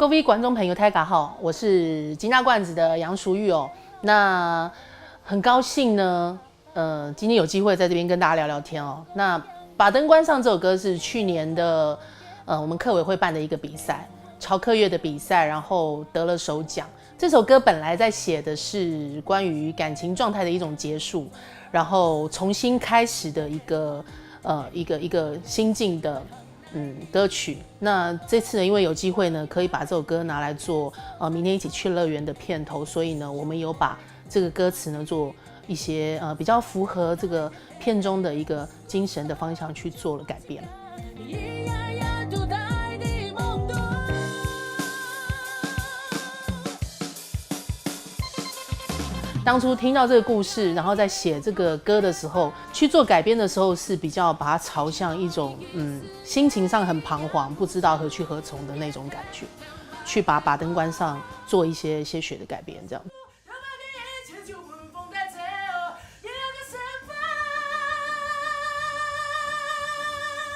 各位观众朋友，大家好，我是金大罐子的杨淑玉哦。那很高兴呢，今天有机会在这边跟大家聊聊天哦。那把灯关上这首歌是去年的我们客委会办的一个比赛，潮客乐的比赛，然后得了首奖。这首歌本来在写的是关于感情状态的一种结束，然后重新开始的一个心境的歌曲。那这次呢，因为有机会呢，可以把这首歌拿来做明天一起去乐园的片头，所以呢，我们有把这个歌词呢做一些比较符合这个片中的一个精神的方向去做了改编。当初听到这个故事，然后在写这个歌的时候，去做改编的时候，是比较把它朝向一种心情上很彷徨，不知道何去何从的那种感觉，去把灯关上做一些许的改编，这样。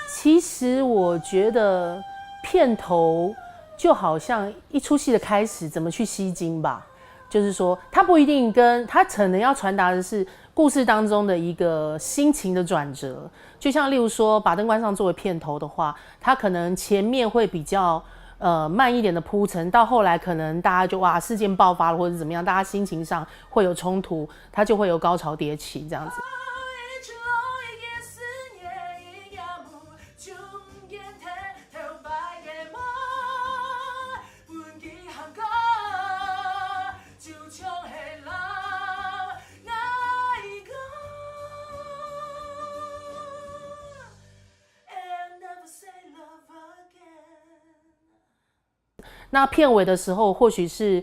其实我觉得片头就好像一出戏的开始，怎么去吸睛吧。就是说，它不一定跟它可能要传达的是故事当中的一个心情的转折。就像例如说，把灯关上作为片头的话，它可能前面会比较慢一点的铺陈，到后来可能大家就哇事件爆发了或者怎么样，大家心情上会有冲突，它就会有高潮迭起这样子。那片尾的时候，或许是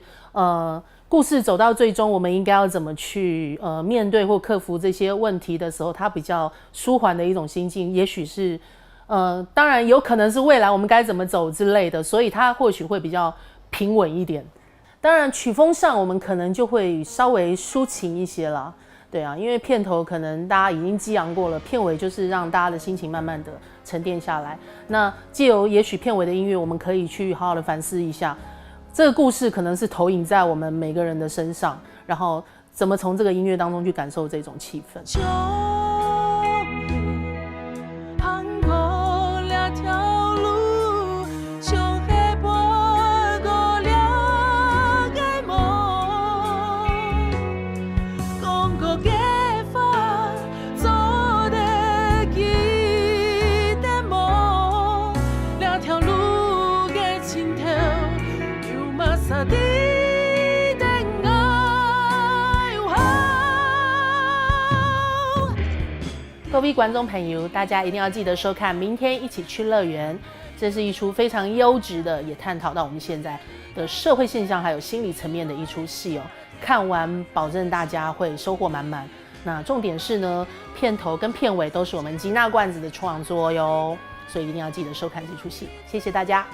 故事走到最终，我们应该要怎么去面对或克服这些问题的时候，它比较舒缓的一种心境，也许是当然有可能是未来我们该怎么走之类的，所以它或许会比较平稳一点。当然曲风上我们可能就会稍微抒情一些啦。对啊，因为片头可能大家已经激昂过了，片尾就是让大家的心情慢慢的沉淀下来。那藉由也许片尾的音乐，我们可以去好好的反思一下，这个故事可能是投影在我们每个人的身上，然后怎么从这个音乐当中去感受这种气氛。各位观众朋友，大家一定要记得收看《明天一起去乐园》，这是一出非常优质的，也探讨到我们现在的社会现象还有心理层面的一出戏哦。看完保证大家会收获满满。那重点是呢，片头跟片尾都是我们金大罐子的创作哟，所以一定要记得收看这出戏。谢谢大家。